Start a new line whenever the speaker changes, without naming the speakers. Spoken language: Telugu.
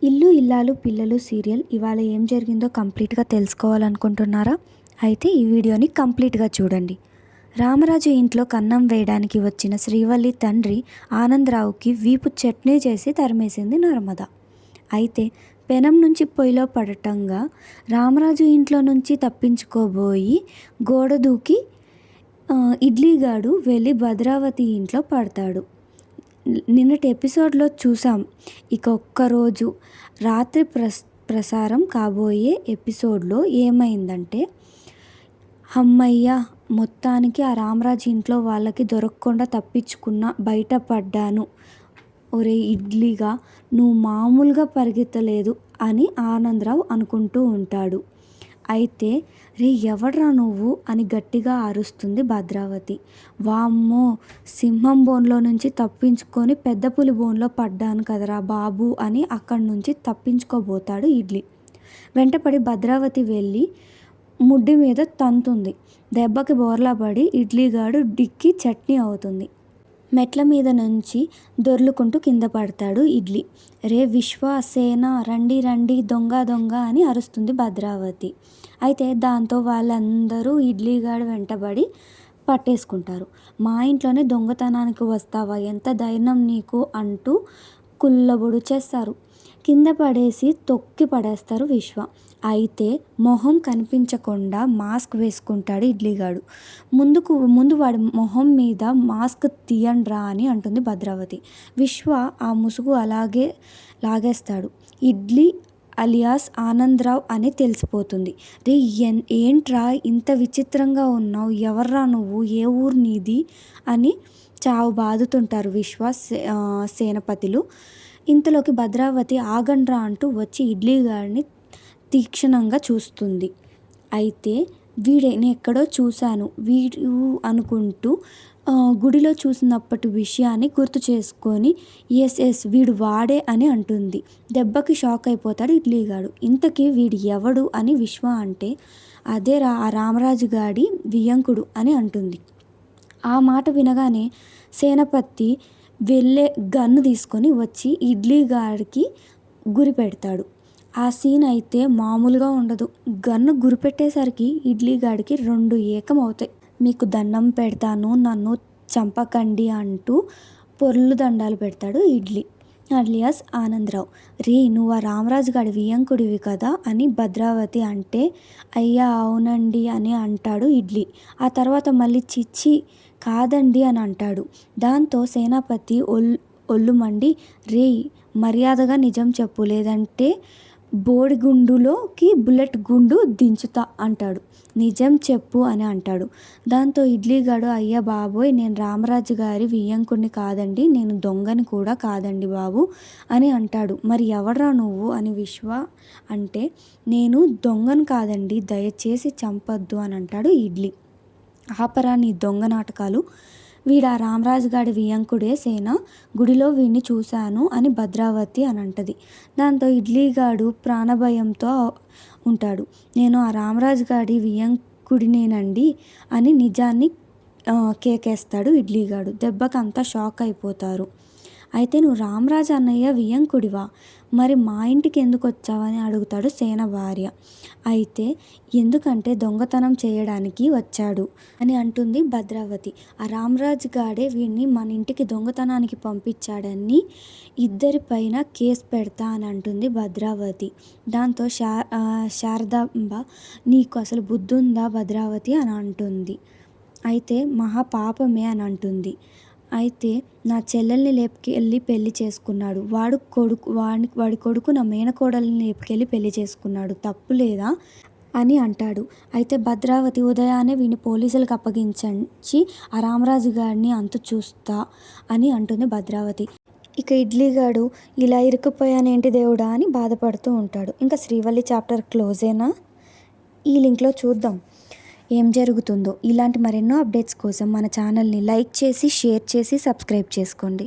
ఇల్లు ఇల్లాలు పిల్లలు సీరియల్ ఇవాళ ఏం జరిగిందో కంప్లీట్గా తెలుసుకోవాలనుకుంటున్నారా? అయితే ఈ వీడియోని కంప్లీట్గా చూడండి. రామరాజు ఇంట్లో కన్నం వేయడానికి వచ్చిన శ్రీవల్లి తండ్రి ఆనందరావుకి వీపు చట్నీ చేసి తరిమేసింది నర్మద. అయితే పెనం నుంచి పొయ్యిలో పడటంగా రామరాజు ఇంట్లో నుంచి తప్పించుకోబోయి గోడ దూకి ఇడ్లీగాడు వెళ్ళి భద్రావతి ఇంట్లో పడతాడు. నిన్నటి ఎపిసోడ్లో చూసాం. ఇక ఒక్కరోజు రాత్రి ప్రసారం కాబోయే ఎపిసోడ్లో ఏమైందంటే, అమ్మయ్య మొత్తానికి ఆ రామరాజు ఇంట్లో వాళ్ళకి దొరకకుండా తప్పించుకున్న బయటపడ్డాను. ఒరే ఇడ్లీగా నువ్వు మామూలుగా పరిగెత్తలేదు అని ఆనందరావు అనుకుంటూ ఉంటాడు. అయితే రే ఎవడ్రా నువ్వు అని గట్టిగా అరుస్తుంది భద్రావతి. వామ్మో, సింహం బోన్లో నుంచి తప్పించుకొని పెద్ద పులి బోన్లో పడ్డాను కదరా బాబు అని అక్కడి నుంచి తప్పించుకోబోతాడు ఇడ్లీ. వెంటపడి భద్రావతి వెళ్ళి ముడ్డి మీద తంతుంది. దెబ్బకి బోర్లా పడి ఇడ్లీగాడు డిక్కి చట్నీ అవుతుంది. మెట్ల మీద నుంచి దొర్లుకుంటూ కింద పడతాడు ఇడ్లీ. రే విశ్వసేన రండి రండి దొంగ దొంగ అని అరుస్తుంది భద్రావతి. అయితే దాంతో వాళ్ళందరూ ఇడ్లీగాడు వెంటబడి పట్టేసుకుంటారు. మా ఇంట్లోనే దొంగతనానికి వస్తావా, ఎంత ధైర్యం నీకు అంటూ కుల్లబొడు చేస్తారు. కింద పడేసి తొక్కి పడేస్తారు విశ్వ. అయితే మొహం కనిపించకుండా మాస్క్ వేసుకుంటాడు ఇడ్లీగాడు. ముందు వాడి మొహం మీద మాస్క్ తీయండ్రా అని అంటుంది భద్రావతి. విశ్వ ఆ ముసుగు అలాగే లాగేస్తాడు. ఇడ్లీ అలియాస్ ఆనందరావు అని తెలిసిపోతుంది. రే ఏంట్రా ఇంత విచిత్రంగా ఉన్నావు, ఎవర్రా నువ్వు, ఏ ఊరు నీది అని చావు బాదుతుంటారు విశ్వ సేనపతులు. ఇంతలోకి భద్రావతి ఆగండ్రా అంటూ వచ్చి ఇడ్లీగాడిని తీక్షణంగా చూస్తుంది. అయితే వీడిని ఎక్కడో చూశాను వీడు అనుకుంటూ గుడిలో చూసినప్పటి విషయాన్ని గుర్తు చేసుకొని ఎస్ వీడు వాడే అని అంటుంది. దెబ్బకి షాక్ అయిపోతాడు ఇడ్లీగాడు. ఇంతకీ వీడు ఎవడు అని విశ్వ అంటే, అదే ఆ రామరాజు గాడి వియ్యంకుడు అని అంటుంది. ఆ మాట వినగానే సేనపతి వెళ్ళే గన్ను తీసుకొని వచ్చి ఇడ్లీగాడికి గురి పెడతాడు. ఆ సీన్ అయితే మామూలుగా ఉండదు. గన్ను గురిపెట్టేసరికి ఇడ్లీగాడికి 2 ఏకం అవుతాయి. మీకు దండం పెడతాను, నన్ను చంపకండి అంటూ పొర్లు దండాలు పెడతాడు ఇడ్లీ అలియాస్ ఆనందరావు. రే నువ్వు ఆ రామరాజు గాడి వియ్యంకుడివి కదా అని భద్రావతి అంటే, అయ్యా అవునండి అని అంటాడు ఇడ్లీ. ఆ తర్వాత మళ్ళీ చిచ్చి కాదండి అని అంటాడు. దాంతో సేనాపతి ఒళ్ళు మండి, రే మర్యాదగా నిజం చెప్పు, లేదంటే బోడిగుండులోకి బుల్లెట్ గుండు దించుతా అంటాడు. నిజం చెప్పు అని అంటాడు. దాంతో ఇడ్లీగాడు, అయ్యా బాబోయ్ నేను రామరాజు గారి వియ్యంకుడిని కాదండి, నేను దొంగని కూడా కాదండి బాబు అని అంటాడు. మరి ఎవడ్రా నువ్వు అని విశ్వ అంటే, నేను దొంగను కాదండి, దయచేసి చంపొద్దు అని అంటాడు ఇడ్లీ. ఆపరా నీ దొంగ నాటకాలు, వీడా రామరాజు గాడి వియ్యంకుడే సేన, గుడిలో వీడిని చూశాను అని భద్రావతి అని అంటది. దాంతో ఇడ్లీగాడు ప్రాణభయంతో ఉంటాడు. నేను ఆ రామరాజు గాడి వియ్యంకుడినేనండి అని నిజాన్ని కేకేస్తాడు ఇడ్లీగాడు. దెబ్బకి అంతా షాక్ అయిపోతారు. అయితే నువ్వు రామరాజు అన్నయ్య వియ్యంకుడివా, మరి మా ఇంటికి ఎందుకు వచ్చావని అడుగుతాడు సేన భార్య. అయితే ఎందుకంటే దొంగతనం చేయడానికి వచ్చాడు అని అంటుంది భద్రావతి. ఆ రామరాజు గాడే వీడిని మన ఇంటికి దొంగతనానికి పంపించాడని ఇద్దరిపైన కేసు పెడతా అని అంటుంది భద్రావతి. దాంతో శారదాంబ, నీకు అసలు బుద్ధి ఉందా భద్రావతి అని అంటుంది. అయితే మహాపాపమే అని అంటుంది. అయితే నా చెల్లెల్ని లేపుకెళ్ళి పెళ్లి చేసుకున్నాడు, వాడి కొడుకు నా మేనకోడల్ని లేపుకెళ్ళి పెళ్లి చేసుకున్నాడు, తప్పు లేదా అని అంటాడు. అయితే భద్రావతి ఉదయాన్నే వీడిని పోలీసులకు అప్పగించి ఆ రామరాజు గారిని అంతు చూస్తా అని అంటుంది భద్రావతి. ఇక ఇడ్లీగాడు ఇలా ఇరుక్కుపోయానేంటి దేవుడా అని బాధపడుతూ ఉంటాడు. ఇంకా శ్రీవల్లి చాప్టర్ క్లోజేనా? ఈ లింక్లో చూద్దాం ఏం జరుగుతుందో. ఇలాంటి మరెన్నో అప్డేట్స్ కోసం మన ఛానల్ని లైక్ చేసి, షేర్ చేసి, సబ్స్క్రైబ్ చేసుకోండి.